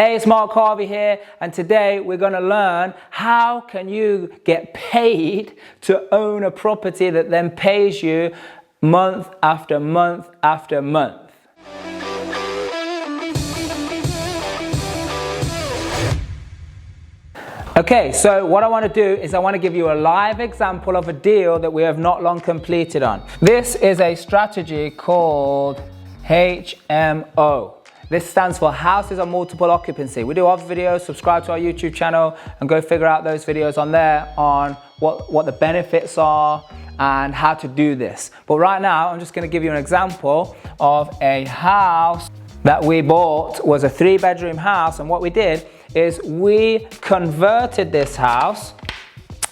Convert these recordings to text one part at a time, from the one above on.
Hey, it's Mark Harvey here, and today we're going to learn how can you get paid to own a property that then pays you month after month after month. Okay, so what I want to do is I want to give you a live example of a deal that we have not long completed on. This is a strategy called HMO. This stands for Houses on Multiple Occupancy. We do other videos, subscribe to our YouTube channel and go figure out those videos on there on what the benefits are and how to do this. But right now, I'm just going to give you an example of a house that we bought. Was a 3-bedroom house, and what we did is we converted this house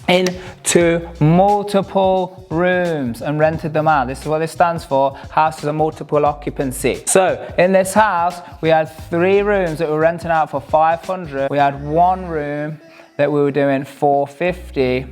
into multiple rooms and rented them out. This is what this stands for, Houses of Multiple Occupancy. So in this house, we had 3 rooms that we were renting out for $500. We had 1 room that we were doing $450,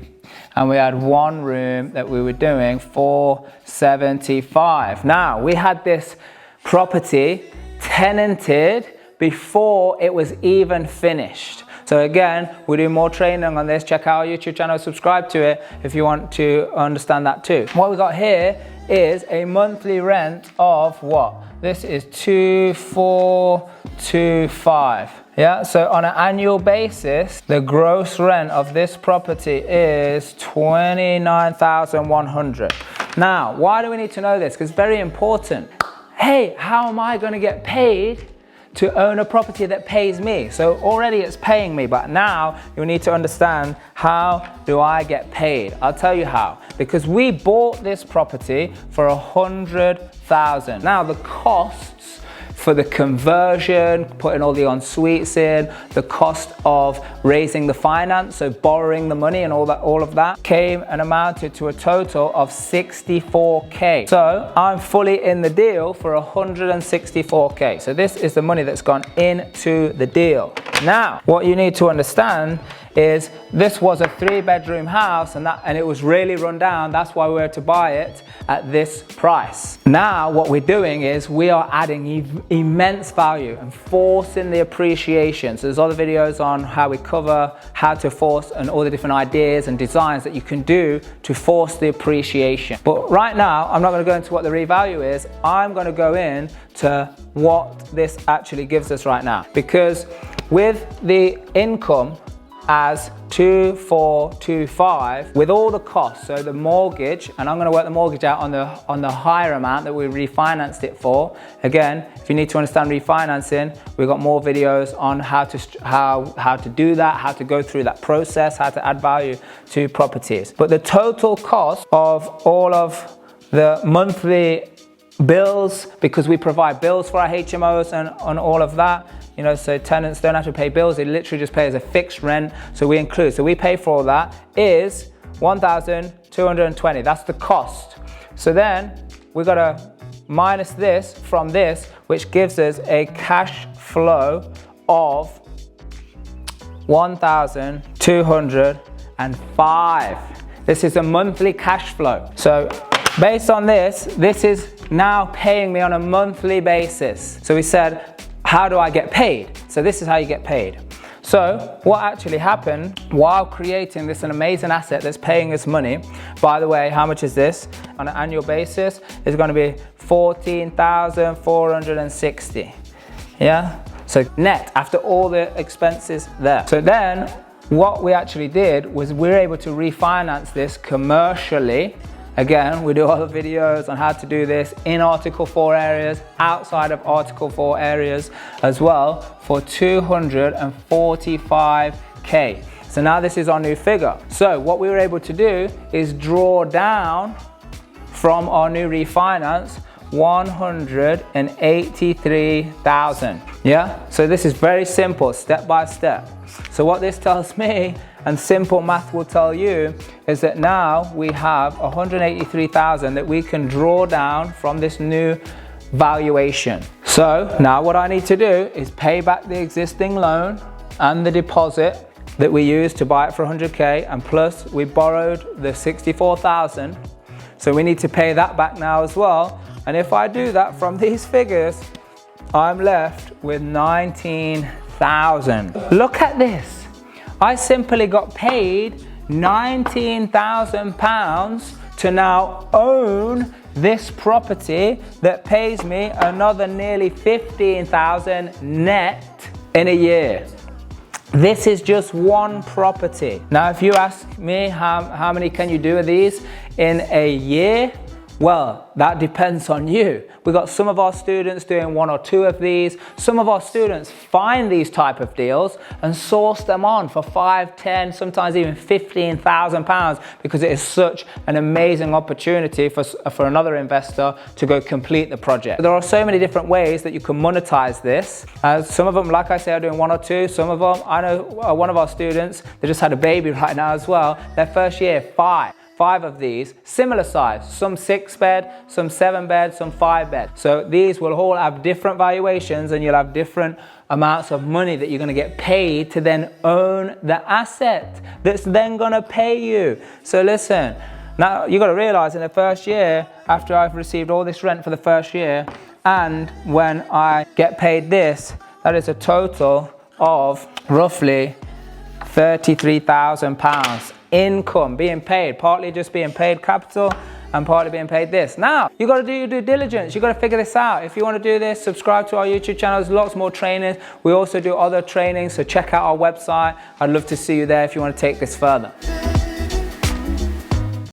and we had 1 room that we were doing $475. Now, we had this property tenanted before it was even finished. So again, we do more training on this. Check out our YouTube channel, subscribe to it if you want to understand that too. What we got here is a monthly rent of what? This is 2425. Yeah, so on an annual basis, the gross rent of this property is 29,100. Now, why do we need to know this? Because it's very important. Hey, how am I going to get paid to own a property that pays me? So already it's paying me, but now you need to understand, how do I get paid? I'll tell you how. Because we bought this property for $100,000. Now the costs for the conversion, putting all the en-suites in, the cost of raising the finance, so borrowing the money and all of that, came and amounted to a total of $64K. So I'm fully in the deal for $164K. So this is the money that's gone into the deal. Now, what you need to understand is this was a 3-bedroom house and it was really run down. That's why we were to buy it at this price. Now what we're doing is we are adding immense value and forcing the appreciation. So there's other videos on how we cover how to force and all the different ideas and designs that you can do to force the appreciation. But right now, I'm not going to go into what the revalue is. I'm going to go into what this actually gives us right now, because with the income as 2425 with all the costs, so the mortgage, and I'm going to work the mortgage out on the higher amount that we refinanced it for. Again, if you need to understand refinancing, we've got more videos on how to do that, how to go through that process, how to add value to properties. But the total cost of all of the monthly bills, because we provide bills for our HMOs and on all of that, you know, so tenants don't have to pay bills, they literally just pay as a fixed rent. So we include, so we pay for all that is 1,220. That's the cost. So then we got to minus this from this, which gives us a cash flow of 1,205. This is a monthly cash flow. So based on this, this is now paying me on a monthly basis. So we said, how do I get paid? So this is how you get paid. So what actually happened while creating this an amazing asset that's paying us money, by the way, how much is this? On an annual basis, it's going to be 14,460. Yeah? So net after all the expenses there. So then what we actually did was we were able to refinance this commercially. Again, we do other videos on how to do this in Article 4 areas, outside of Article 4 areas as well, for 245K. So now this is our new figure. So what we were able to do is draw down from our new refinance 183,000. Yeah, so this is very simple, step by step. So what this tells me, and simple math will tell you, is that now we have 183,000 that we can draw down from this new valuation. So now what I need to do is pay back the existing loan and the deposit that we used to buy it for 100K, and plus we borrowed the 64,000. So we need to pay that back now as well. And if I do that from these figures, I'm left with 19,000. 19,000. Look at this. I simply got paid £19,000 to now own this property that pays me another nearly 15,000 net in a year. This is just one property. Now, if you ask me how many can you do of these in a year? Well, that depends on you. We've got some of our students doing 1 or 2 of these. Some of our students find these type of deals and source them on for 5, 10, sometimes even £15,000 because it is such an amazing opportunity for another investor to go complete the project. There are so many different ways that you can monetize this. Some of them, like I say, are doing 1 or 2. Some of them, I know one of our students, they just had a baby right now as well. Their first year, 5 of these, similar size, some 6-bed, some 7-bed, some 5-bed. So these will all have different valuations and you'll have different amounts of money that you're gonna get paid to then own the asset that's then gonna pay you. So listen, now you gotta realize in the first year, after I've received all this rent for the first year, and when I get paid this, that is a total of roughly £33,000 income being paid, partly just being paid capital and partly being paid this. Now, you got to do your due diligence. You got to figure this out. If you want to do this, subscribe to our YouTube channel. There's lots more trainings. We also do other trainings, so check out our website. I'd love to see you there if you want to take this further.